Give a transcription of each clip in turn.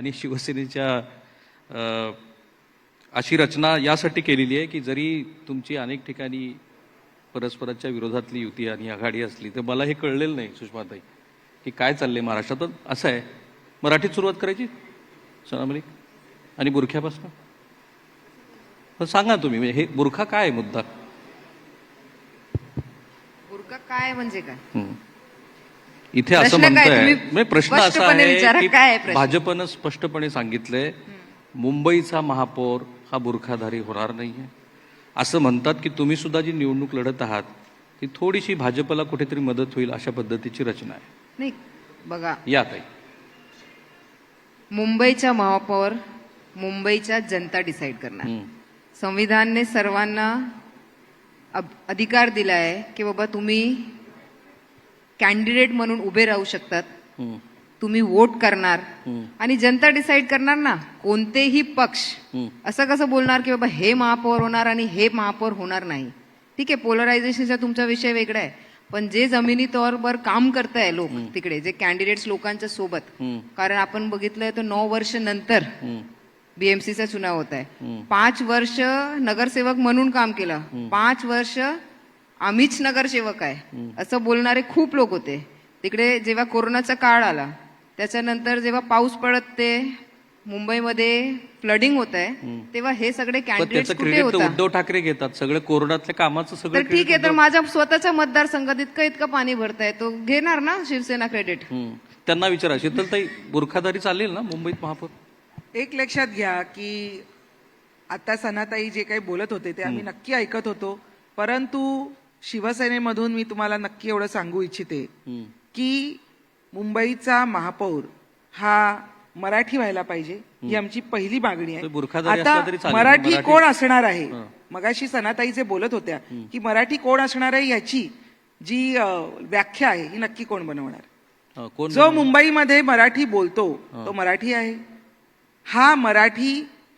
आणि शिवसेनेच्या अशी रचना यासाठी केलेली आहे की जरी तुमची अनेक ठिकाणी परस्पराच्या विरोधातली युती आणि आघाडी असली तर मला हे कळलेलं नाही सुषमाताई की काय चाललंय महाराष्ट्रात. असं आहे, मराठीत सुरुवात करायची सना मलिक आणि बुरख्यापासून. पण सांगा तुम्ही, म्हणजे हे बुरखा काय आहे मुद्दा? बुरखा काय म्हणजे काय? इथे असं म्हणताय, म्हणजे प्रश्न असा आहे की काय भाजपनं स्पष्टपणे सांगितलंय मुंबईचा महापौर हा बुरखाधारी होणार नाहीये. असं म्हणतात की तुम्ही सुद्धा जी निवडणूक लढत आहात ती थोडीशी भाजपला कुठेतरी मदत होईल अशा पद्धतीची रचना आहे. नाही बघा, या ताई, मुंबईचा महापौर मुंबईच्या जनता डिसाईड करणार. संविधानने सर्वांना अधिकार दिला आहे की बाबा तुम्ही कॅन्डिडेट म्हणून उभे राहू शकतात, तुम्ही वोट करणार आणि जनता डिसाईड करणार ना. कोणतेही पक्ष असं कसं बोलणार की बाबा हे महापौर होणार आणि हे महापौर होणार नाही. ठीक आहे, पोलरायझेशनचा तुमचा विषय वेगळा आहे, पण जे जमिनी तौरवर काम करताय लोक तिकडे, जे कॅन्डिडेट्स लोकांच्या सोबत, कारण आपण बघितलंय तर 9 वर्ष नंतर बीएमसीचा चुनाव होत आहे. 5 वर्ष नगरसेवक म्हणून काम केलं, 5 वर्ष आम्हीच नगरसेवक आहे असं बोलणारे खूप लोक होते तिकडे. जेव्हा कोरोनाचा काळ आला त्याच्यानंतर जेव्हा पाऊस पडत ते मुंबईमध्ये फ्लडिंग होत आहे तेव्हा हे सगळे कॅन्डिडेट्स कुठे होते? उद्धव ठाकरे घेतात सगळं कोरोनातल्या कामाचं सगळं. तर ठीक आहे, तर माझ्या स्वतःच्या मतदारसंघात इतकं पाणी भरताय तो घेणार ना शिवसेना क्रेडिट. त्यांना विचारा, शीतलताई बुरखादारी चालेल ना मुंबईत महापौर? एक लक्षात घ्या की आता सनाताई जे काही बोलत होते ते आम्ही नक्की ऐकत होतो, परंतु शिवसेनेमधून मी तुम्हाला नक्की एवढं सांगू इच्छिते की मुंबईचा महापौर हा मराठी व्हायला पाहिजे, ही आमची पहिली मागणी आहे. आता मराठी कोण असणार आहे, मगाशी सनाताई जे बोलत होत्या की मराठी कोण असणार आहे याची जी व्याख्या आहे ही नक्की कोण बनवणार? जो मुंबईमध्ये मराठी बोलतो तो मराठी आहे. हा मराठी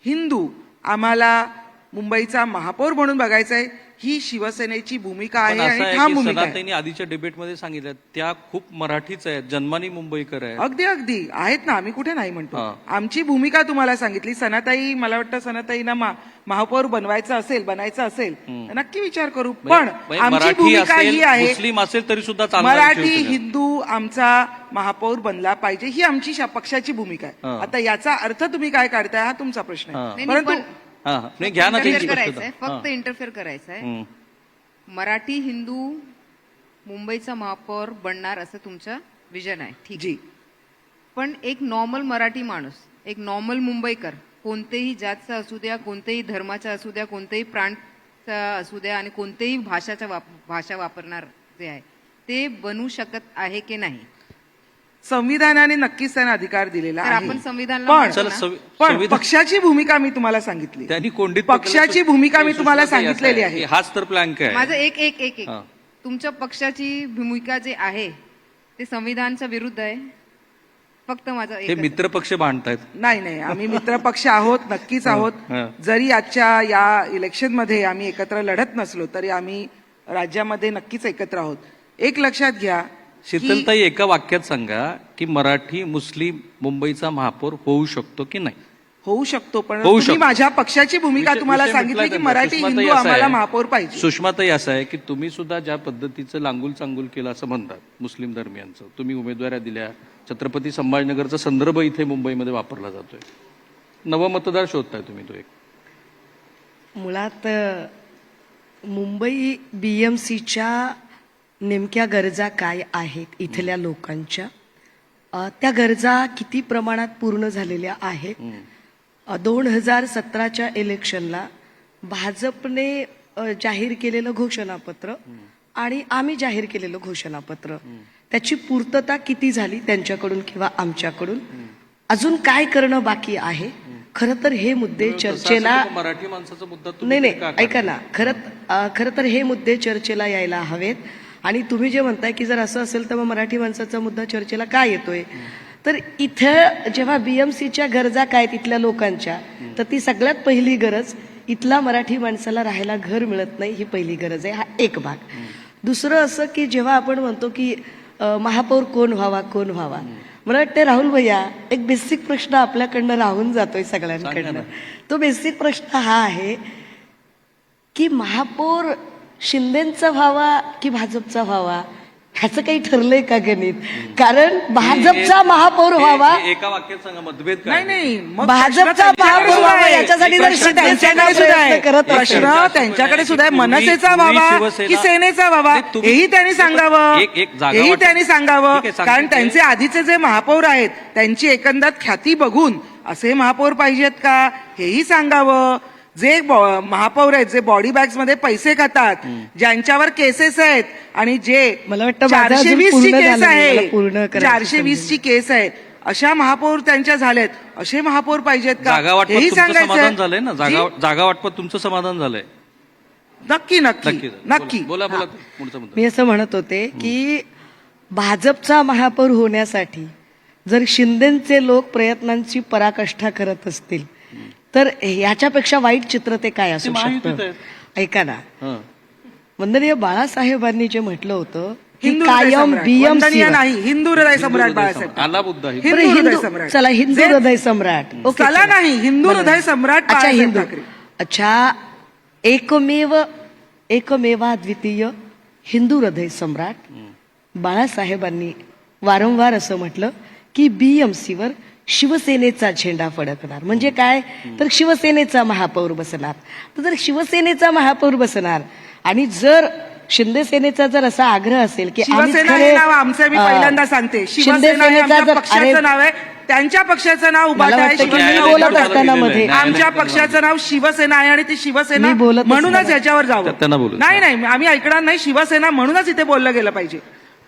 हिंदू आम्हाला मुंबईचा महापौर म्हणून बघायचा आहे, ही शिवसेनेची भूमिका आहे आणि ठाम भूमिका आहे. आधीच्या डिबेटमध्ये सांगितलं त्या खूप मराठीच आहेत, जन्मानी मुंबईकर आहेत. अगदी अगदी आहेत ना, आम्ही कुठे नाही म्हणतो. आमची भूमिका तुम्हाला सांगितली. सनाताई, मला वाटतं सनाताईंना महापौर बनायचं असेल नक्की विचार करू, पण आमची भूमिका ही आहे मुस्लिम असेल तरी सुद्धा मराठी हिंदू आमचा महापौर बनला पाहिजे, ही आमची पक्षाची भूमिका आहे. आता याचा अर्थ तुम्ही काय काढताय हा तुमचा प्रश्न आहे, परंतु घ्या ना, फक्त इंटरफेअर करायचंय. मराठी हिंदू मुंबईचा महापौर बनणार असं तुमचं विजन आहे, ठीक आहे. पण एक नॉर्मल मराठी माणूस, एक नॉर्मल मुंबईकर, कोणतेही जातचा असू द्या, कोणतेही धर्माचा असू द्या, कोणतेही प्रांतचा असू द्या आणि कोणतेही भाषा वापरणार जे आहे ते बनू शकत आहे की नाही? संविधानाने नक्कीच त्यांना अधिकार दिलेला आहे. आपण संविधानाला पण पक्षाची भूमिका मी तुम्हाला सांगितली, त्यांनी कोंडीत पक्षाची भूमिका मी तुम्हाला सांगितलेली आहे. हाच तर प्लॅन काय? माझं एक तुमच्या पक्षाची भूमिका जे आहे ते संविधानच्या विरुद्ध आहे. फक्त माझं हे मित्र पक्ष बांधतायत. नाही, आम्ही मित्र पक्ष आहोत, नक्कीच आहोत. जरी आजच्या या इलेक्शन मध्ये आम्ही एकत्र लढत नसलो तरी आम्ही राज्यामध्ये नक्कीच एकत्र आहोत. एक लक्षात घ्या, शीतलताई, एका वाक्यात सांगा की मराठी मुस्लिम मुंबईचा महापौर होऊ शकतो की नाही? होऊ शकतो, पण तुम्ही माझ्या पक्षाची भूमिका तुम्हाला सांगितली की मराठी हिंदू आम्हाला महापौर पाहिजे. सुषमाताई, असं आहे की तुम्ही सुद्धा ज्या पद्धतीचं लांगुल चांगुल केलं असं म्हणतात मुस्लिम धर्मियांचं, तुम्ही उमेदवाऱ्या दिल्या, छत्रपती संभाजीनगरचा संदर्भ इथे मुंबईमध्ये वापरला जातोय, नवमतदार शोधताय तुम्ही. तो एक मुळात मुंबई बीएमसीच्या नेमक्या गरजा काय आहेत इथल्या लोकांच्या, त्या गरजा किती प्रमाणात पूर्ण झालेल्या आहेत? 2017च्या इलेक्शनला भाजपने जाहीर केलेलं घोषणापत्र आणि आम्ही जाहीर केलेलं घोषणापत्र, त्याची पूर्तता किती झाली त्यांच्याकडून किंवा आमच्याकडून? अजून काय करणं बाकी आहे? खरं तर हे मुद्दे चर्चेला, मराठी माणसाचा मुद्दा नाही ऐका ना, खरं तर हे मुद्दे चर्चेला यायला हवेत. आणि तुम्ही जे म्हणताय की जर असं असेल तर मग मराठी माणसाचा मुद्दा चर्चेला काय येतोय? तर इथं जेव्हा बीएमसीच्या गरजा काय तिथल्या लोकांच्या, तर ती सगळ्यात पहिली गरज, इथला मराठी माणसाला राहायला घर मिळत नाही, ही पहिली गरज आहे. हा एक भाग. दुसरं असं की जेव्हा आपण म्हणतो की महापौर कोण व्हावा. मला वाटतं राहुल भैया एक बेसिक प्रश्न आपल्याकडनं राहून जातोय सगळ्यांकडनं. तो बेसिक प्रश्न हा आहे की महापौर शिंदेचा व्हावा की भाजपचा व्हावा, ह्याचं काही ठरलंय का गणित? कारण भाजपचा महापौर व्हावा, एका वाक्यात सांगा मतभेद नाही काय? नाही, मग भाजपचा प्रश्न महापौर त्यांच्याकडे व्हावा सुद्धा आहे. याच्यासाठी जर प्रश्न शिंदे त्यांच्याकडे सुद्धा आहे. करत असेल. प्रश्न त्यांच्याकडे सुद्धा आहे, मनसेचा तुम्ही व्हावा शिवसेना- की सेनेचा व्हावा नाही, तुम्ही- हेही त्यांनी सांगावं. एक जागा हेही वाटप- त्यांनी सांगावं. ठीक आहे, सांगते कारण ते. त्यांचे आधीचे जे महापौर आहेत त्यांची एकंदर ख्याती बघून असे महापौर पाहिजेत का हेही सांगावं. जे महापौर आहेत जे बॉडी बॅग्स मध्ये पैसे खातात, ज्यांच्यावर केसेस आहेत आणि जे मला वाटतं माझं अजून 420 ची पूर्ण केस झालं नाही. मला आहे, पूर्ण करायची 420 ची केस आहे, अशा महापौर त्यांच्या झालेत. असे महापौर पाहिजेत का जागा वाटपात हेही तुमचं समाधान सांगायचं. झालंय ना? जागा वाटपात तुमचं समाधान झालंय? नक्की नक्की नक्की नक्की. बोला बोला पुढचा मुद्दा. मी असं म्हणत होते की भाजपचा महापौर होण्यासाठी जर शिंदेचे लोक प्रयत्नांची पराकाष्ठा करत असतील तर ह्याच्यापेक्षा वाईट चित्र ते काय असू ते महायुतीत शकतं? आहेत. ऐका ना, हं. वंदनीय बाळासाहेबांनी जे म्हटलं होतं की हिंदू हृदय कायम सम्राट. वंदनीय बीएमसी नाही, हिंदू हृदय सम्राट बाळासाहेब. आला मुद्दा आहे. हिंदू हृदय सम्राट. चला हिंदू जे- हृदय सम्राट. ओके, चला चला. नाही, हिंदू बरं. हृदय सम्राट अच्छा बाळासाहेब हिंदू. ठाकरे. अच्छा, एकमेवाद्वितीय हिंदू हृदय सम्राट बाळासाहेबांनी वारंवार असं म्हटलं की बीएमसीवर शिवसेनेचा झेंडा फडकणार. म्हणजे काय? तर शिवसेनेचा महापौर बसणार. तर जर शिवसेनेचा महापौर बसणार आणि जर शिंदे सेनेचा जर असा आग्रह असेल की आम्हीच शिवसेना खरे, हे नाव आमचं मी पहिल्यांदा सांगते. शिंदे शिवसेना हे सेनेचा आमच्या जर अरे पक्षाचं नाव आहे. त्यांच्या पक्षाचं नाव मला उभाटा आहे. वाटतं की शिवसेना मी बोलत उभाटा. असताना मध्ये आमच्या पक्षाचं नाव शिवसेना आहे आणि ती शिवसेना मी बोलत म्हणूनच असताना. ह्याच्यावर जावं. त्यांना बोलू. नाही नाही, आम्ही ऐकणार नाही. शिवसेना म्हणूनच इथे बोललं गेलं पाहिजे.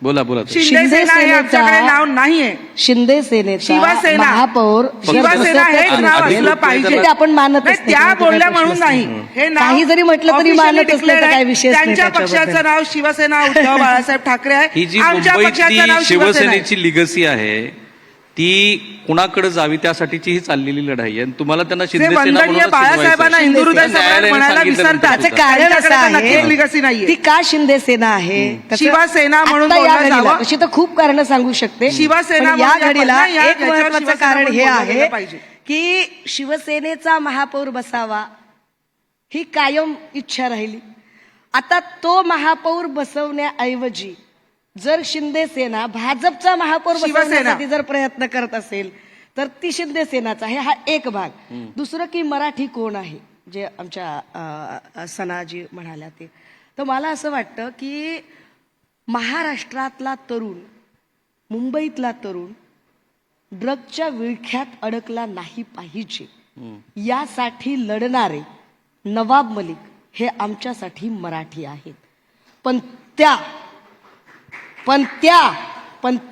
बोला बोला शिंदे शिंदे सेना हे सेनेचा- आमच्याकडे नाव नाहीये. शिंदे सेनेचा शिवसेना. महापौर शिवसेना हेच नाव असलं पाहिजे. ते आपण मानतच नाही, नाही. त्या त्याचा बोलल्या काही म्हणून प्रश्नच नाही. हे नाव काही जरी म्हटलं तरी officially मानत असलं declared तर आहे. काही विशेष नाही त्यांच्या त्याच्याबद्दल. पक्षाचं नाव शिवसेना उद्धव बाळासाहेब ठाकरे ही आहे. जी आमच्या पक्षाचं नाव मुंबईतली शिवसेना आहे. शिवसेनेची लिगसी आहे ती कुणाकडे जावी त्यासाठीची ही चाललेली लढाई आहे आणि तुम्हाला त्यांना जे शिंदे सेना वंदनीय म्हणूनच बाळासाहेबांना शिकवायचं आहे. हिंदू हृदय सम्राट न्यायालयाने म्हणायला सांगितलं विसरतात. नंतर त्याचं कारण असं त्यांच्याकडे तर आहे नक्कीच legacy नाहीये. ती का शिंदे सेना आहे त्याचं शिवसेना म्हणून आत्ता या बोललं घडीला जावं. तशी तर खूप कारण सांगू शकते. शिवसेना पण या म्हणून घडीला नाही, या एक याच्यावर महत्वाचं शिवसेना कारण म्हणून हे बोललं आहे गेलं पाहिजे. की शिवसेनेचा महापौर बसावा ही कायम इच्छा राहिली. आता तो महापौर बसवण्याऐवजी जर शिंदे सेना भाजपचा महापौर शिवसेना. बसवण्यासाठी जर प्रयत्न करत असेल तर ती शिंदे सेनाचा आहे. हा एक भाग. दुसरं की मराठी कोण आहे जे आमच्या सनाजी म्हणाल्या ते. तर मला असं वाटतं की महाराष्ट्रातला तरुण, मुंबईतला तरुण ड्रगच्या विळख्यात अडकला नाही पाहिजे यासाठी लढणारे नवाब मलिक हे आमच्यासाठी मराठी आहेत. पण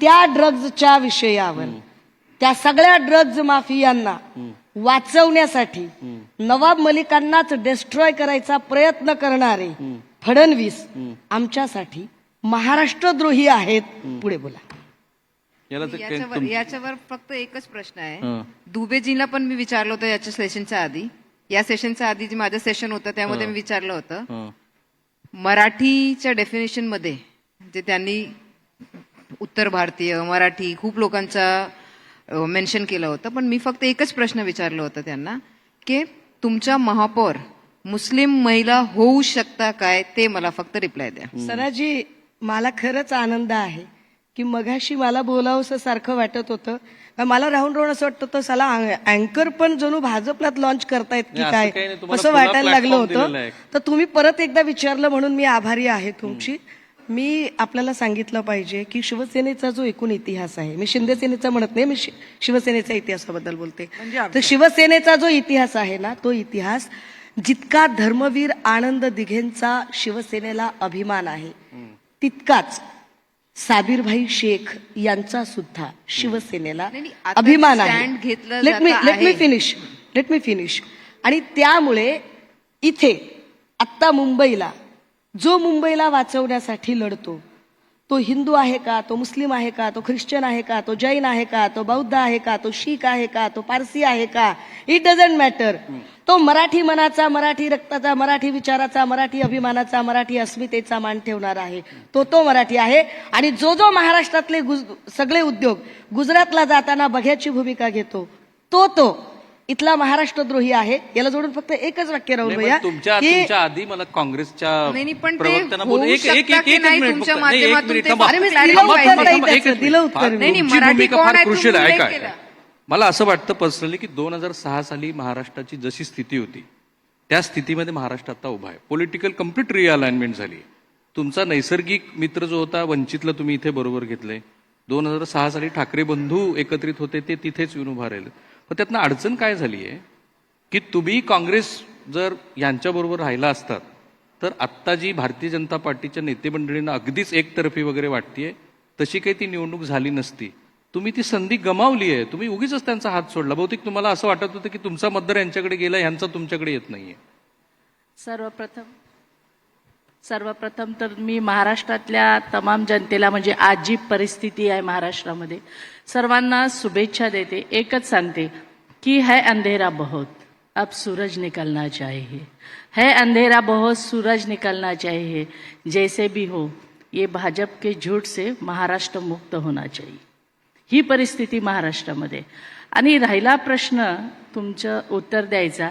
त्या ड्रग्जच्या विषयावर त्या सगळ्या ड्रग्ज माफियांना वाचवण्यासाठी नवाब मलिकांनाच डिस्ट्रॉय करायचा प्रयत्न करणारे फडणवीस आमच्यासाठी महाराष्ट्रद्रोही आहेत. पुढे बोला. याला तर काय याच्यावर फक्त एकच प्रश्न आहे. हं. दुबेजींना पण मी विचारलं होतं याच्या सेशनच्या आधी. या सेशनच्या आधी जे माझं सेशन होतं त्यामध्ये मी विचारलं होतं हं. मराठीच्या डेफिनेशन मध्ये जे त्यांनी उत्तर भारतीय मराठी खूप लोकांचा मेन्शन केलं होतं. पण मी फक्त एकच प्रश्न विचारलं होतं त्यांना की तुमच्या महापौर मुस्लिम महिला होऊ शकता काय, ते मला फक्त रिप्लाय द्या. सराजी, मला खरंच आनंद आहे की मगाशी मला बोलावंसं सारखं वाटत होतं. मला राहून असं वाटतं तर साला अँकर पण जणू भाजपलाच लॉन्च करतायत की नाही, असं काय काही नाही. तुम्हाला असं खुला वाटायला लागलं platform होतं. दिलेला आहे. तर तुम्ही परत एकदा विचारलं म्हणून मी आभारी आहे तुमची. मी आपल्याला सांगितलं पाहिजे की शिवसेनेचा जो एकूण इतिहास आहे, मी शिंदे सेनेचा म्हणत नाही, मी शिवसेनेच्या इतिहासाबद्दल बोलते. तर शिवसेनेचा जो इतिहास आहे ना, तो इतिहास जितका धर्मवीर आनंद दिघेंचा शिवसेनेला अभिमान आहे तितकाच साबीरभाई शेख यांचा सुद्धा शिवसेनेला नाही, आता अभिमान stand आहे. घेतलं लेट मी जातं फिनिश. आणि त्यामुळे इथे आत्ता मुंबईला वाचवण्यासाठी लढतो तो हिंदू आहे का, तो मुस्लिम आहे का, तो ख्रिश्चन आहे का, तो जैन आहे का, तो बौद्ध आहे का, तो शीख आहे का, तो पारसी आहे का, इट डझंट मॅटर. तो मराठी मनाचा, मराठी रक्ताचा, मराठी विचाराचा, मराठी अभिमानाचा, मराठी अस्मितेचा मान ठेवणार आहे. तो मराठी आहे. आणि जो महाराष्ट्रातले सगळे उद्योग गुजरातला जाताना बघ्याची भूमिका घेतो, तो इथला महाराष्ट्रद्रोही आहे. याला जोडून फक्त एकच वाक्य राहुल भैया, तुमच्या आधी मला काँग्रेसच्या नाही, पण ते प्रवक्त्यांना होऊ बोलू- एक- एक- शकतं एक- की एक नाही मिनिट तुमच्या फक्त. नाही, एक माध्यमातून मिनिट ते थांबा. फार अरे मी clarify दिलं उत्तर व्हायचं. नाही थांबा, त्याचं, एकच दिलं मिनिट. उत्तर मी. नाही, तुमची मराठी भूमिका कोण फार आहे क्रुशियल तुम्ही आहे. उल्लेख काय केला. मला असं वाटतं पर्सनली की 2006 साली महाराष्ट्राची जशी स्थिती होती त्या स्थितीमध्ये महाराष्ट्र आता उभा आहे. पॉलिटिकल कम्प्लीट रिअलाइनमेंट झाली. तुमचा नैसर्गिक मित्र जो होता वंचितला तुम्ही इथे बरोबर घेतले. 2006 साली ठाकरे बंधू एकत्रित होते, ते तिथेच येऊन उभा राहिले. पण त्यातनं अडचण काय झाली आहे की तुम्ही काँग्रेस जर यांच्याबरोबर राहिला असतात तर आत्ता जी भारतीय जनता पार्टीच्या नेतेमंडळींना अगदीच एकतर्फी वगैरे वाटतेय तशी काही ती निवडणूक झाली नसती. तुम्ही ती संधी गमावली आहे. तुम्ही उगीच त्यांचा हात सोडला. बहुतेक तुम्हाला असं वाटत होतं की तुमचा मतदार यांच्याकडे गेला, ह्यांचा तुमच्याकडे येत नाहीये. सर्वप्रथम तर मी महाराष्ट्रातल्या तमाम जनतेला, म्हणजे आज जी परिस्थिती आहे महाराष्ट्रामध्ये, सर्वांना शुभेच्छा देते. एकच सांगते की है अंधेरा बहुत, अब सूरज निकलना चाहिए. है अंधेरा बहुत, सूरज निकलना चाहिए. जैसे भी हो, ये भाजप के झूठ से महाराष्ट्र मुक्त होना चाहिए. ही परिस्थिती महाराष्ट्रामध्ये. आणि राहिला प्रश्न तुमचं उत्तर द्यायचा,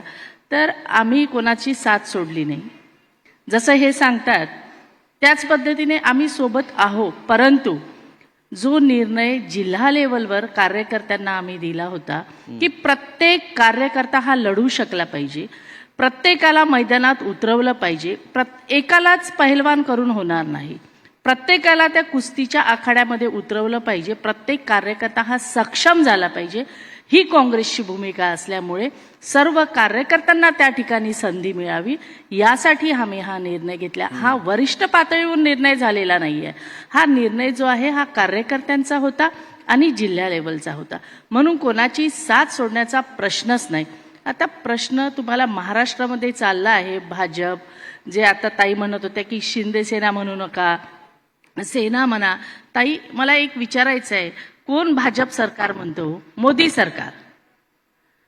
तर आम्ही कोणाची साथ सोडली नाही. जसं हे सांगतात त्याच पद्धतीने आम्ही सोबत आहोत. परंतु जो निर्णय जिल्हा लेवलवर कार्यकर्त्यांना आम्ही दिला होता की प्रत्येक कार्यकर्ता हा लढू शकला पाहिजे, प्रत्येकाला मैदानात उतरवलं पाहिजे, एकालाच पहिलवान करून होणार नाही, प्रत्येकाला त्या कुस्तीच्या आखाड्यामध्ये उतरवलं पाहिजे, प्रत्येक कार्यकर्ता हा सक्षम झाला पाहिजे, ही काँग्रेसची भूमिका असल्यामुळे सर्व कार्यकर्त्यांना त्या ठिकाणी संधी मिळावी यासाठी आम्ही हा निर्णय घेतला. हा वरिष्ठ पातळीवर निर्णय झालेला नाहीये. हा निर्णय जो आहे हा कार्यकर्त्यांचा होता आणि जिल्हा लेवलचा होता. म्हणून कोणाची साथ सोडण्याचा प्रश्नच नाही. आता प्रश्न तुम्हाला महाराष्ट्रामध्ये चालला आहे. भाजप जे आता ताई म्हणत होत्या की शिंदे सेना म्हणू नका, सेना म्हणा. ताई, मला एक विचारायचं आहे, कोण भाजप सरकार म्हणतो? मोदी सरकार.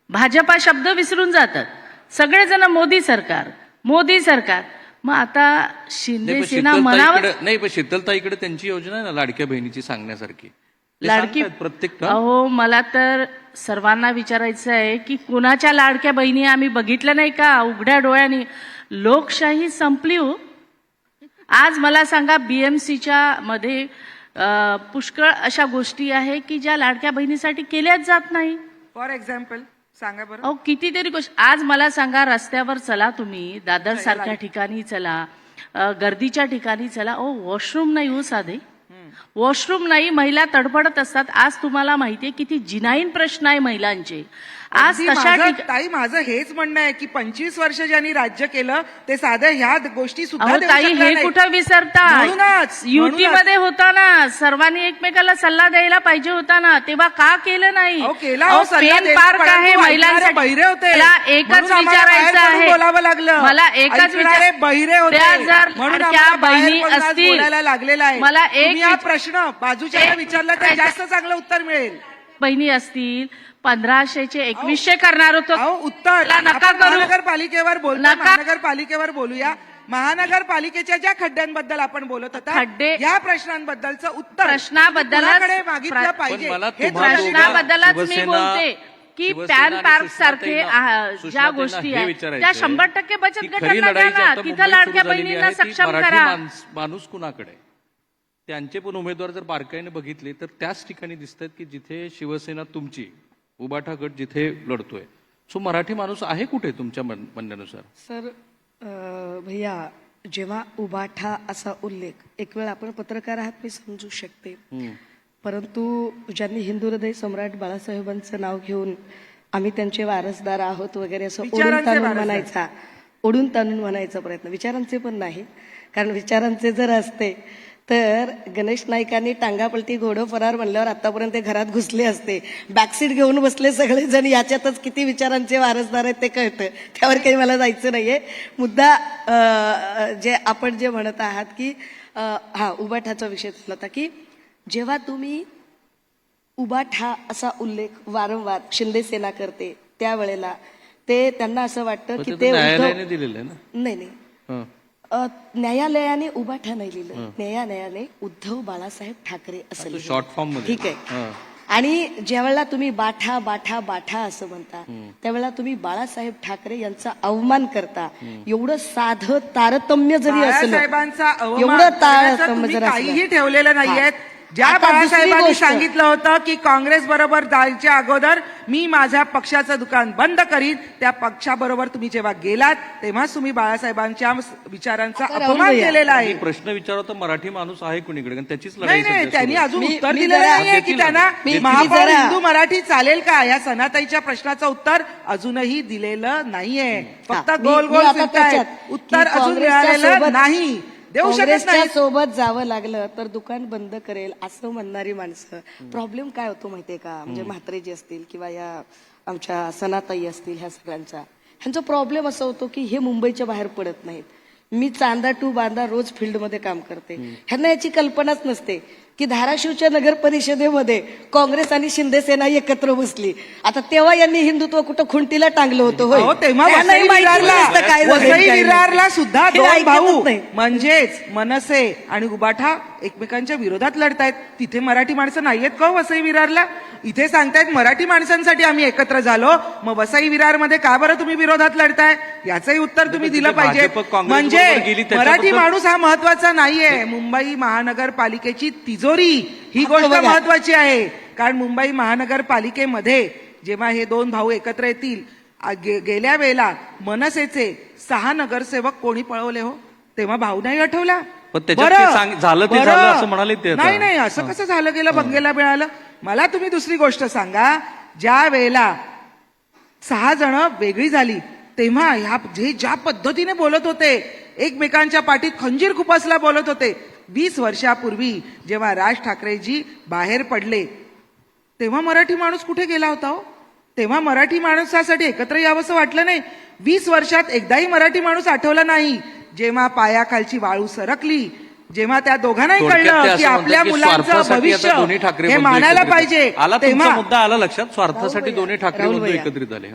भाजप हा शब्द विसरून जातात सगळेजण. मोदी सरकार, मोदी सरकार. मग आता शिंदे सेना म्हणावं. नाही, पण शीतलताईकडे त्यांची योजना आहे ना लाडक्या बहिणीची सांगण्यासारखी. ते लाडकी सांगतायत प्रत्येक अहो, मला तर सर्वांना विचारायचं आहे की कुणाच्या लाडक्या बहिणी आम्ही बघितलं नाही का उघड्या डोळ्यांनी? लोकशाही संपली हो. आज मला सांगा, बीएमसीच्या मध्ये पुष्कळ अशा गोष्टी आहे की ज्या लाडक्या बहिणीसाठी केल्याच जात नाही. फॉर एक्झाम्पल सांगा बरं. अहो, कितीतरी गोष्ट. आज मला सांगा, रस्त्यावर चला तुम्ही, दादर सारख्या ठिकाणी चला, गर्दीच्या ठिकाणी चला, वॉशरूम नाही हो, साधे वॉशरूम नाही. महिला तडफडत असतात. आज तुम्हाला माहितीये किती जिनाईन प्रश्न आहे महिलांचे. आज अगदी तशा ताई, माझं हेच म्हणणं आहे की 25 वर्ष ज्यांनी राज्य केलं ते साध्या ह्या गोष्टी सुद्धा अहो देऊ ताई, शकल्या हे नाहीत. कुठं विसरता? म्हणूनच युतीमध्ये होता ना, सर्वांनी एकमेकाला सल्ला द्यायला पाहिजे होता ना, तेव्हा का केलं नाही? अहो, केला हो सल्ला पेन द्यायला, पार्क आहे परंतु महिलांसाठी. बहिरे होते. मला एकच म्हणून आम्हाला विचारायचं बाहेर पडून आहे, बोलावं लागलं. मला एकच ऐकणारे बहिरे होते. त्या जर म्हणून लाडक्या आम्हाला बाहेर बहिणी पडून आज असतील, बोलायला लागलेला आहे. मला एक तुम्ही हा प्रश्न बाजूच्या विचारला तर जास्त चांगलं उत्तर मिळेल. बहिणी असतील, 1500चे 2100 करणार होतो. अहो, उत्तर मला नका आपण करू. महानगरपालिकेवर बोलतो. नका. महानगरपालिकेवर बोलूया. महानगरपालिकेच्या ज्या खड्ड्यांबद्दल आपण बोलत होता, खड्डे- या प्रश्नांबद्दलचं उत्तर प्रश्नाबद्दलच- कुणाकडे मागितलं पाहिजे पण मला हे तुम्हाला प्रश्नाबद्दलच मी शिवसेना- बोलते की शिवसेना पॅन आणि पार्क सारखे सुषमाताईंना- ज्या सुषमाताईंना गोष्टी हे आहेत विचारायचं त्या आहे 100% बचत की खरी गटांना द्या लढाई जी ना. आता तिथं मुंबईत लाडक्या सुरू झालेली बहिणींना आहे, ती सक्षम मराठी करा. माणूस कुणाकडे आहे? त्यांचे पण उमेदवार जर बारकाईने बघितले तर त्याच ठिकाणी दिसतात की जिथे शिवसेना तुमची उबाठा गट जिथे लढतोय. सो मराठी माणूस आहे कुठे तुमच्या म्हणण्यानुसार? सर, भैया, जेव्हा उबाठा असा उल्लेख, एक वेळ आपण पत्रकार आहात मी समजू शकते, परंतु ज्यांनी हिंदू हृदय सम्राट बाळासाहेबांचं नाव घेऊन आम्ही त्यांचे वारसदार आहोत वगैरे असं ओढून ताणून म्हणायचा प्रयत्न, विचारांचे पण नाही, कारण विचारांचे जर असते तर गणेश नाईकांनी टांगापलटी घोडं फरार म्हणल्यावर आतापर्यंत ते घरात घुसले असते. बॅकसीट घेऊन बसले सगळेजण. याच्यातच किती विचारांचे वारसदार आहेत ते कळतं. त्यावर काही मला जायचं नाहीये. मुद्दा जे आपण जे म्हणत आहात की उबाठाचा विषय झाला होता की जेव्हा तुम्ही उबाठा असा उल्लेख वारंवार शिंदे सेना करते त्यावेळेला ते त्यांना असं वाटतं की ते न्यायालयाने दिलेलं आहे ना. नाही नाही हं. न्यायालयाने उबाठा नाही लिहिलं, न्यायालयाने उद्धव बाळासाहेब ठाकरे असं लिहिलं. शॉर्ट फॉर्म मध्ये. ठीक आहे. आणि ज्यावेळेला तुम्ही बाठा बाठा बाठा असं म्हणता त्यावेळेला तुम्ही बाळासाहेब ठाकरे यांचा अवमान करता. एवढं साधं तारतम्य जरी असलं, बाळासाहेबांचा अवमान एवढं करण्याचं तारतम्य तुम्ही जर काहीही असलं, ठेवलेलं नाहीये. ज्या आता दुसरी बाळासाहेबांनी गोष्ट. सांगितलं होतं की काँग्रेस बरोबर जायच्या अगोदर मी माझ्या पक्षाचं दुकान बंद करीन, त्या पक्षाबरोबर तुम्ही जेव्हा गेलात तेव्हाच तुम्ही बाळासाहेबांच्या विचारांचा आता राहुल अपमान भैया, केलेला मी आहे. प्रश्न विचारतो मराठी माणूस आहे कुणीकडे कारण त्याचीच नाही लढाई नाही सध्या त्यांनी सुरू आहे. अजून मी- उत्तर मी दिलेलं जरा- नाहीये की त्यांना मी महापौर जरा- हिंदू मराठी चालेल का, या सनाताईच्या प्रश्नाचं उत्तर अजूनही दिलेलं नाहीये. फक्त मी- गोल मी गोल आता फिरतायत. त्याच्यात उत्तर की अजून काँग्रेसच्या मिळालेलं सोबत- नाही, देऊ शकत काँग्रेसच्या नाही. सोबत जावं लागलं तर दुकान बंद करेल असं म्हणणारी माणसं. प्रॉब्लेम काय होतो माहितीये का, म्हणजे म्हात्रेजी असतील किंवा या आमच्या सनाताई असतील, ह्या सगळ्यांचा ह्यांचा प्रॉब्लेम असा होतो की हे मुंबईच्या बाहेर पडत नाहीत. मी चांदा टू बांदा रोज फील्डमध्ये काम करते. ह्यांना याची कल्पनाच नसते की धाराशिवच्या नगर परिषदेमध्ये काँग्रेस आणि शिंदे सेना एकत्र बसली. आता तेव्हा यांनी हिंदुत्व कुठं खुंटीला टांगलं होतं होय. अहो, तेव्हा त्यांनाही वसई माहिती विरारला नसतं काय झालं, वसई काय नाही. विरारला सुद्धा हे दोन ऐकतच भाऊ नाही. म्हणजेच मनसे आणि उबाठा एकमेकांच्या विरोधात लढतायत. तिथे मराठी माणसं नाहीयेत का हो वसई विरारला? इथे सांगतायत मराठी माणसांसाठी आम्ही एकत्र झालो, मग वसई विरारमध्ये का बरं तुम्ही विरोधात लढताय? याचंही उत्तर तुम्ही दिलं पाहिजे. भाजप काँग्रेस म्हणजे बरोबर गेली त्याच्याबद्दल- मराठी माणूस हा महत्वाचा नाहीये. मुंबई महानगरपालिकेची तिजोरी ही गोष्ट बघा. महत्वाची आहे. कारण मुंबई महानगरपालिकेमध्ये जेव्हा हे दोन भाऊ एकत्र येतील, गेल्या वेळेला मनसेचे 6 नगरसेवक कोणी पळवले हो? तेव्हा भाऊ नाही आठवला. पण त्याच्यात बरं, ते झालं ते बरं. झालं असं म्हणाले ते आता. नाही नाही, असं कसं झालं गेलं बंगेला मिळालं? मला तुम्ही दुसरी गोष्ट सांगा. ज्या वेळेला 6 जण वेगळी झाली तेव्हा ह्या जे ज्या पद्धतीने बोलत होते, एकमेकांच्या पाठीत खंजीर खुपसला बोलत होते. 20 वर्षापूर्वी जेव्हा राज ठाकरेजी बाहेर पडले तेव्हा मराठी माणूस कुठे गेला होता हो? तेव्हा मराठी माणसासाठी एकत्र यावंसं वाटलं नाही. 20 वर्षात एकदाही मराठी माणूस आठवला नाही. जेव्हा पायाखालची वाळू सरकली, जेव्हा त्या दोघांनाही थोडक्यात ते कळलं असं की म्हणतात आपल्या की मुलांचं स्वार्थासाठी आता दोन्ही भविष्य ठाकरे हे बंधू मानायला एकत्रित पाहिजे, आला तुमचा तेव्हा मुद्दा आला लक्षात. स्वार्थासाठी दोन्ही ठाकरे राहुल बंधू भैया. एकत्रित झाले.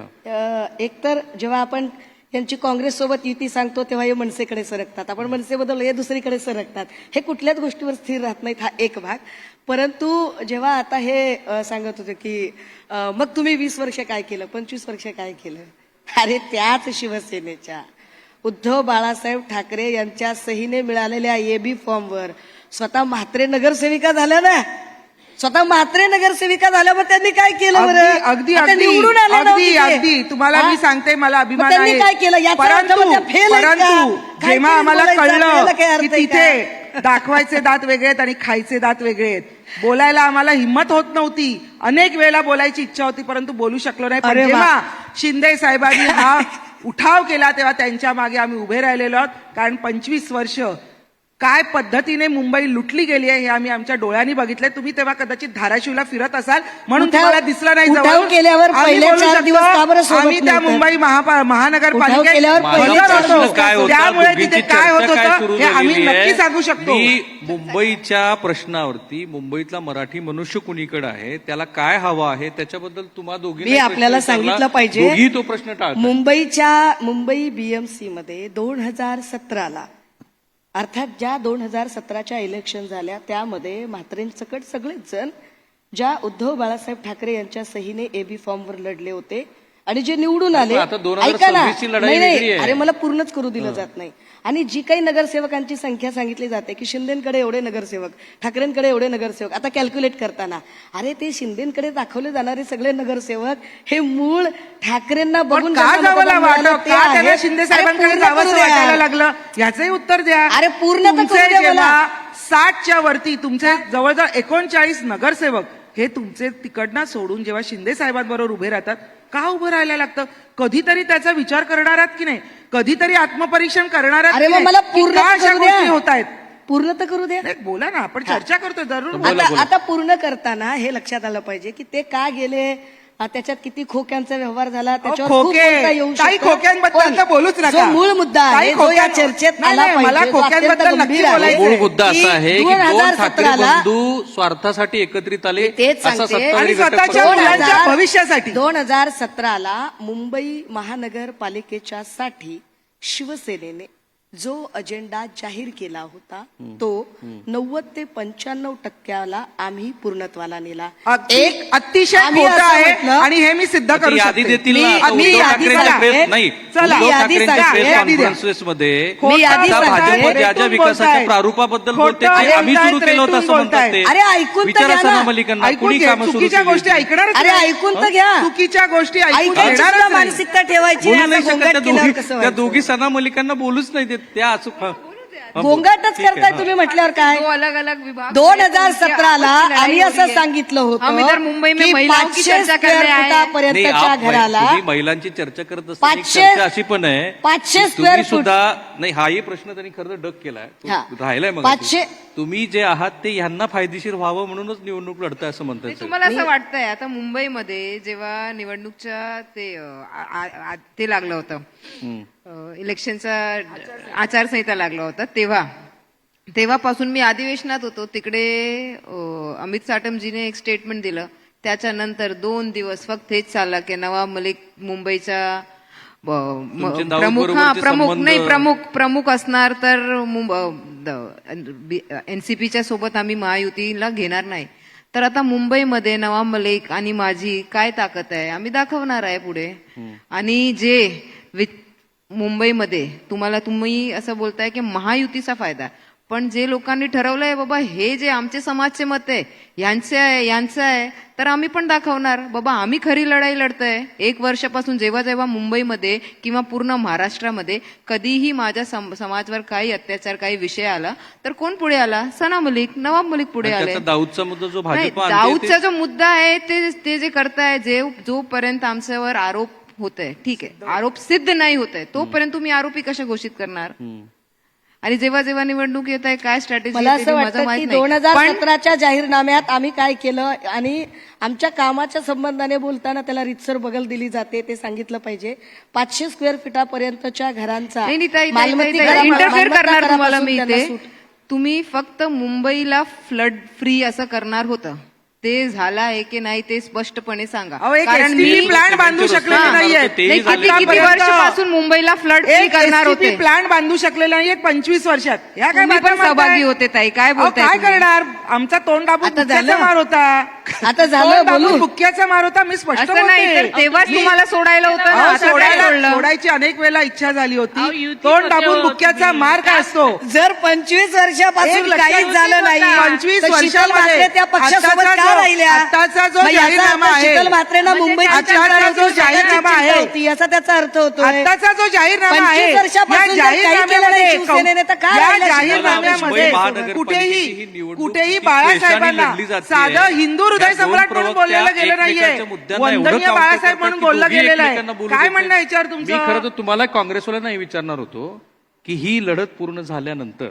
एकतर जेव्हा आपण यांची काँग्रेस सोबत युती सांगतो तेव्हा हे मनसेकडे सरकतात, आपण मनसेबद्दल हे दुसरीकडे सरकतात. हे कुठल्याच गोष्टीवर स्थिर राहत नाहीत, हा एक भाग. परंतु जेव्हा आता हे सांगत होते की मग तुम्ही 20 वर्ष काय केलं, 25 वर्ष काय केलं, अरे त्याच शिवसेनेच्या उद्धव बाळासाहेब ठाकरे यांच्या सहीने मिळालेल्या एबी फॉर्मवर स्वतः म्हात्रे नगरसेविका झाल्या ना. स्वतः म्हात्रे नगरसेविका झाल्यावर त्यांनी काय केलं बरं? अगदी अगदी आता अगदी निवडून आले अगदी नव्हते ते. अगदी तुम्हाला हा? मी सांगते, मला अभिमान मग त्यांनी आहे. काय केलं? याचा अर्थ परंतु म्हणजे फेल आहेत का? परंतु काय जेव्हा तरी आम्हाला बोलायचं, कळलं आपल्याला काय अर्थ की आहे तिथे दाखवायचे दात वेगळे आहेत आणि खायचे दात वेगळे आहेत, बोलायला आम्हाला हिंमत होत नव्हती. अनेक वेळेला बोलायची इच्छा होती परंतु बोलू शकलो नाही. पण अरे वा. जेव्हा शिंदे साहेबांनी हा उठाव केला तेव्हा त्यांच्या मागे आम्ही उभे राहिलेलो आहोत. कारण 25 वर्ष काय पद्धतीने मुंबई लुटली गेली आहे हे आम्ही आमच्या डोळ्यांनी बघितलंय. तुम्ही तेव्हा कदाचित धाराशिवला फिरत असाल म्हणून उठाव- तुम्हाला दिसलं नाही. उठाव जवळून. केल्यावर आम्ही पहिल्या बोलू 4 शकतो, दिवस का बरं सोबत आम्ही त्या नव्हतं? मुंबई उठाव महानगरपालिकेत केल्यावर हजर पहिल्या माझा 4 होतो. प्रश्न काय होता, त्यामुळे दोघींची तिथे काय होत चर्चा काय होतं सुरू हे आम्ही झालेली आहे? नक्की सांगू शकतो. मी मुंबईच्या प्रश्नावरती मुंबईतला मराठी मनुष्य कुणीकडे आहे, त्याला काय हवं आहे त्याच्याबद्दल तुम्हा दोघी मी आपल्याला सांगितलं पाहिजे. दोघी तो प्रश्न टाळतात. मुंबई बीएमसी मध्ये 2017ला अर्थात ज्या 2017च्या इलेक्शन झाल्या त्यामध्ये म्हात्रेंसकट सगळेच जण ज्या उद्धव बाळासाहेब ठाकरे यांच्या सहीने एबी फॉर्मवर लढले होते आणि जे निवडून आले, आता 2026 ऐका ना, ची लढाई नाही, वेगळी नाही, आहे. अरे मला पूर्णच करू दिलं जात नाही. आणि जी काही नगरसेवकांची संख्या सांगितली जाते की शिंदेकडे एवढे नगरसेवक, ठाकरेंकडे एवढे नगरसेवक, आता कॅल्क्युलेट करताना अरे ते शिंदेकडे दाखवले जाणारे सगळे नगरसेवक हे मूळ ठाकरेंना बघून का ज्यांना जावं मतदान वाटत, मिळालं ते का त्यांना आहेत. शिंदे अरे साहेबांकडे पूर्ण जावंसं करू द्या. वाटायला लागलं याचंही उत्तर द्या. अरे पूर्ण तर तुमचे करू द्या मला. जेव्हा 60च्या वरती तुमचे जवळजवळ 39 नगरसेवक हे तुमचे तिकडनं सोडून जेव्हा शिंदे साहेबांबरोबर उभे राहतात, का उभं राहायला लागतं? कधीतरी त्याचा विचार करणार आहात की नाही? कधीतरी आत्मपरीक्षण करणार आहात अरे की मग नाही? मला की पूर्ण का तर अशा करू द्या. गोष्टी होत आहेत? पूर्ण तर करू द्या. बोला ना, आपण चर्चा करतोय जरूर बोला. आता पूर्ण करताना हे लक्षात आलं पाहिजे की ते का गेले त्याच्यात किती खोक्यांचा व्यवहार झाला त्याच्यावर खूप खोके बोलता येऊ काही शकतं. खोक्यांबद्दल पण तर बोलूच नका. जो मूळ मुद्दा आहे काही जो या खोक्यां- चर्चेत नाही, आला नाही, मला पाहिजे, जो अत्यंत खोक्यांबद्दल नक्की गंभीर आहे. बोलायचं मूळ मुद्दा असा आहे की 2017 दोन ठाकरे ला बंधू स्वार्थासाठी एकत्रित आले मी तेच असा सांगते. सत्ताधारी आणि घटक स्वतःच्या पक्ष- मुलांच्या भविष्यासाठी. 2017ला मुंबई महानगरपालिकेच्या साठी शिवसेनेने जो अजेंडा जाहीर केला होता तो 90 ते 95% आम्ही पूर्णत्वाला नेला. अतिशय आम्ही खोटं असं आहे म्हटलं- आणि हे मी सिद्ध ती करू यादी शकते. देतील ना. आता मी उद्धव यादी ठाकरेंच्या सांगते. प्रेस नाही चला. उद्धव मी यादी ठाकरेंच्या सांगते. प्रेस यादी द्या. कॉन्फरन्सेसमध्ये मी यादी आता सांगते. भाजप ज्या ज्या रेटून विकासाच्या बोलतायत. प्रारूपाबद्दल बोलते खोटं ते आम्ही बोलतायत, सुरू केलं होतं असं रेटून म्हणतात ते. बोलतायत. अरे ऐकून तर विचारा घ्या ना. सना मलिकांना ऐकून कुणी घे, कामं सुरू चुकीच्या केली गोष्टी होती? ऐकणारच अरे नाही. ऐकून तर घ्या. चुकीच्या गोष्टी ऐकून ऐकायची घेणारच सुद्धा नाही. मानसिकता ठेवायची बोलू नाही, नाही असं शकत गोंगाट त्या केल्यावर दोघी कसं त्या व्हायचं? दोघी सना मलिकांना बोलूच नाही देत त्या असं गोंगाटच करताय तुम्ही म्हटल्यावर काय दो अलग अलग विभाग 2017ला आम्ही असं सांगितलं हम इधर होतं मुंबई में की महिलाओं की 500 चर्चा स्क्वेअर करने आए हैं. फुटापर्यंतच्या घराला तुम्ही महिलांची चर्चा करत असताना एक 500 चर्चा अशी पण आहे 500 की स्क्वेअर तुम्ही फूट. सुद्धा नाही हाही प्रश्न त्यांनी खरं डक केलाय तो हा. राहिलाय मग 500 तुम्ही जे आहात ते ह्यांना फायदेशीर व्हावं म्हणूनच निवडणूक लढताय असं म्हणतात नाही, तुम्हाला असं वाटतंय आता मुंबईमध्ये जेव्हा निवडणूकच्या ते लागलं होतं इलेक्शनचा आचारसंहिता लागला होता तेव्हापासून मी अधिवेशनात होतो तिकडे अमित साटमजीने एक स्टेटमेंट दिलं त्याच्यानंतर 2 दिवस फक्त हेच चाललं की नवाब मलिक मुंबईचा तुमचे दाऊद प्रमुख बरोबरचे प्रमुख संबंध- नाही प्रमुख असणार तर एनसीपीच्या सोबत आम्ही महायुतीला घेणार नाही. तर आता मुंबईमध्ये नवाब मलिक आणि माझी काय ताकद आहे आम्ही दाखवणार आहे पुढे. आणि जे मुंबईमध्ये तुम्ही असं बोलताय की महायुतीचा फायदा पण जे लोकांनी ठरवलंय बाबा हे जे आमचे समाजचे मत आहे यांचं आहे तर आम्ही पण दाखवणार बाबा आम्ही खरी लढाई लढतोय. 1 वर्षापासून जेव्हा मुंबईमध्ये किंवा पूर्ण महाराष्ट्रामध्ये कधीही माझ्या समाजावर काही अत्याचार काही विषय आला तर कोण पुढे आला? सना मलिक नवाब मलिक पुढे आले. त्याचा दाऊदचा मुद्दा जो नाही, भाजप दाऊदचा जो मुद्दा आहे ते जे करताय जोपर्यंत आमच्यावर आरोप होत आहे ठीक आहे आरोप सिद्ध नाही होत आहे तोपर्यंत तुम्ही आरोपी कशा घोषित करणार? आणि जेव्हा निवडणूक येत आहे काय स्ट्रॅटेजी मला असं वाटतं की 2017च्या जाहीरनाम्यात आम्ही काय केलं आणि आमच्या कामाच्या संबंधाने बोलताना त्याला रितसर बगल दिली जाते ते सांगितलं पाहिजे. 500 स्क्वेअर फुटापर्यंतच्या घरांचा इंटरफेअर करणार तुम्हाला मी त्यांना इथे सूट. तुम्ही फक्त मुंबईला फ्लड फ्री असं करणार होतं ते झालं आहे की नाही ते स्पष्टपणे सांगा. अहो, एक कारण STP मी प्लांट बांधू शकलेले नाहीयेत. तेही झाले. किती वर्षापासून मुंबईला फ्लड फ्री एक करणार STP होते प्लांट बांधू शकलेले नाहीयेत 25 वर्षात. या काय तुम्ही पण बाता सहभागी मारताय? होते ताई काय अहो, बोलताय काय तुम्ही? करणार आमचा तोंड दाबून आता बुक्क्याचा झालं? मार होता. आता झालं, तोंड दाबून बोलू. बुक्क्याचा मार होता मी स्पष्ट असं नाही तर बोलते. तेव्हाच तुम्हाला सोडायला होतं ना अहो, आता काय सोडलं? सोडायची अनेक वेळा इच्छा झाली अहो, होती. युतीत तोंड होते दाबून हो बुक्क्याचा तुम्ही. मार काय असतो? जर 25 वर्षापासून एक लक्षात काहीच झालं नाही 25 तर शीतल वर्षामध्ये म्हात्रे त्या पक्षासोबत आत्ताचा का जो- राहिल्या? आत्ताचा जो मग याचा जाहीरनामा अर्थ आहे, शीतल म्हात्रेंना मुंबईची आत्ताचा चिंता जो होती, जाहीरनामा चिंता आहे, होती, याचा त्याचा अर्थ होतो आत्ताचा जो जाहीरनामा आहे 25 वर्षापासून जर काही केलं नाही शिवसेनेने तर काय या राहिलं जाहीरनाम्यामध्ये मुंबई महानगरपालिकेची कुठेही ही निवडणूक कुठेही किती बाळासाहेबांना द्वेषाने लढली जातेय. साधं हिंदू हृदय त्या दोन सम्राट म्हणून प्रवक्त्या बोललेलं गेलं नाहीये एकमेकांच्या मुद्द्यांना एवढं वंदनीय counter बाळासाहेब करतात म्हणून की बोललं दोघी गेलेलं एकमेकांना आहे. बोलू काय देत म्हणणं नाहीत. याच्यावर मी तुमचं? खरं तर तुम्हाला काँग्रेसवाल्यांना नाही विचारणार होतो की ही लढत पूर्ण झाल्यानंतर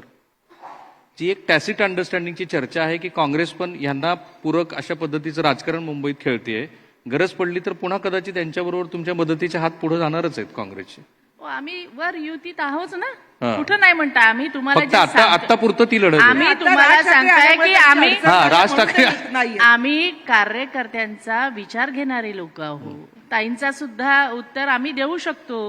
जी एक टॅसिट अंडरस्टँडिंगची चर्चा आहे की काँग्रेस पण यांना पूरक अशा पद्धतीचं राजकारण मुंबईत खेळतेय गरज पडली तर पुन्हा कदाचित त्यांच्याबरोबर तुमच्या मदतीचे हात पुढे जाणारच आहेत काँग्रेसचे. आम्ही वर युतीत आहोत हा. ना कुठं नाही म्हणता आम्ही तुम्हाला फक्त जे आता सांगतो- आता पुरतं ती लढत आहे. आम्ही आता तुम्हाला राज ठाकरे सांगताय आहे, की पण आम्ही चर्चा हा, राज म्हणून ठाकरे- ते नाहीये. आम्ही कार्यकर्त्यांचा विचार घेणारे लोक आहोत. ताईंचा सुद्धा उत्तर आम्ही देऊ शकतो.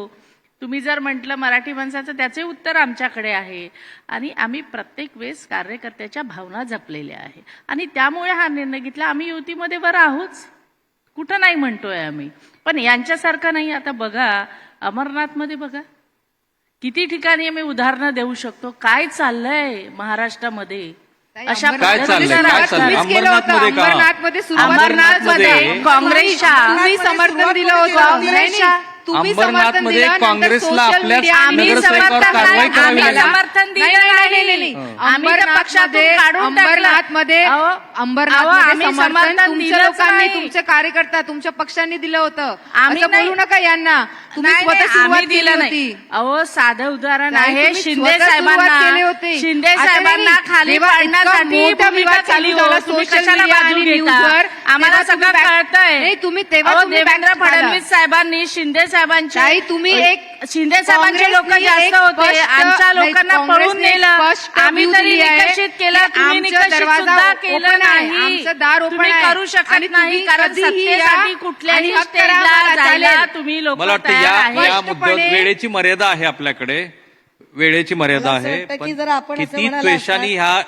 तुम्ही जर म्हटलं मराठी माणसाचं त्याचे उत्तर आमच्याकडे आहे आणि आम्ही प्रत्येक वेळेस कार्यकर्त्याच्या भावना जपलेल्या आहे आणि त्यामुळे हा निर्णय घेतला. आम्ही युतीमध्ये वर आहोत कुठं नाही म्हणतोय आम्ही पण यांच्यासारखं नाही. आता बघा अमरनाथमध्ये बघा किती ठिकाणी आम्ही उदाहरणं देऊ शकतो काय चाललंय महाराष्ट्रामध्ये अशा काय चाललंय? काय चाललंय? अंबरनाथमध्ये का? अंबरनाथमध्ये अंबरनाथमध्ये काँग्रेसच्या तुम्ही समर्थन दिलं होतं सुरुवातीला नाही, नाही. तुम्ही समर्थन अंबरनाथमध्ये दिलं, नंतर काँग्रेसला social आपल्या media आणि नगरसेवकावर समर्थन कारवाई नाही, करावी आम्ही लागेल. समर्थन दिलं नाही. आम्ही तर पक्षातून काढून टाकलं. अंबरनाथमध्ये अहो, अंबरनाथमध्ये आम्ही समर्थन समर्थन तुमच्या दिलंच लोकांनी, नाही. तुमचे कार्यकर्ता, तुमच्या पक्षांनी दिलं होतं. आम्ही असं नाही. बोलू नका यांना. तुम्ही नाही, स्वतः नाही, सुरुवात आम्ही केली दिलं होती. नाही. अहो साधं उदाहरण नाही, आहे तुम्ही शिंदे स्वतः सुरुवात केली साहेबांना होती. शिंदे आता साहेबांना नाही, खाली जेव्हा इतका पाडण्यासाठी मोठा भूमिका विवाद चालू चालू झाला हो. तुम्ही social कशाला media बाजू आणि घेता? newsवर, आम्हाला तेव्हा तुम्ही सगळं back- कळतंय. नाही, तुम्ही तेव्हा अहो, तुम्ही देवेंद्र back झाला. फडणवीस साहेबांनी शिंदे साहेबांची ताई, तुम्ही एक शिंदे साहेबांचे लोक काँग्रेसनी जास्त एक होते स्पष्ट- आमच्या नाही, लोकांना पळून काँग्रेसने एक नेलं स्पष्ट आम्ही view तरी दिली आहे निकषित केलं की तुम्ही आमचा निकषित दरवाजा सुद्धा केलं open आहे, नाही आमचं दार open तुम्ही आहे. करू शकत आणि नाही तुम्ही कारण कधीही या सत्तेसाठी कुठल्याही आणि हक्क करा, स्टेजला आम्हाला जायला चालेल. तुम्ही लोक मला वाटतं तयार या आहे या मुद्द्यात वेळेची मर्यादा आहे आपल्याकडे, वेळेची मर्यादा मला असं आहे. वाटतं पण की जर आपण असं किती म्हणायला द्वेषाने ह्या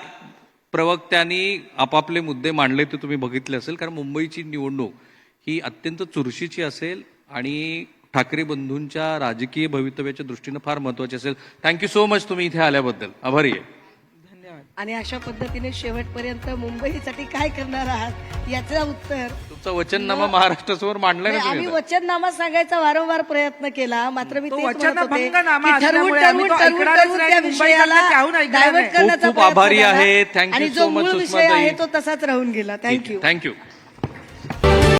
प्रवक्त्यांनी आपापले मुद्दे मांडले ते तुम्ही बघितले असेल. कारण मुंबईची निवडणूक ही अत्यंत चुरशीची असेल आणि ठाकरे बंधूंच्या राजकीय भवितव्याच्या दृष्टीनं फार महत्वाची असेल. थँक्यू सो मच तुम्ही इथे आल्याबद्दल, आभारी आहे. आणि अशा पद्धतीने शेवटपर्यंत मुंबईसाठी काय करणार आहात याचं उत्तर तुमचा वचननामा महाराष्ट्रासमोर मांडलाय ना नाही, आम्ही तुम्ही. वचननामा सांगायचा वारंवार प्रयत्न केला मात्र मी तो तेच म्हणत होते वचनभंगनामा की ठरवून असल्यामुळे आम्ही तो ठरवून ठरवून ऐकणारच ठरवून नाही, त्या मुंबईकरता विषयाला त्याहून ऐकणार डायव्हर्ट नाही. करण्याचा खूप खूप प्रयत्न आभारी झाला. आहे. Thank you आणि so जो much, मूळ सुषमा विषय ताई. आहे तो तसाच राहून गेला. थँक्यू. थँक्यू.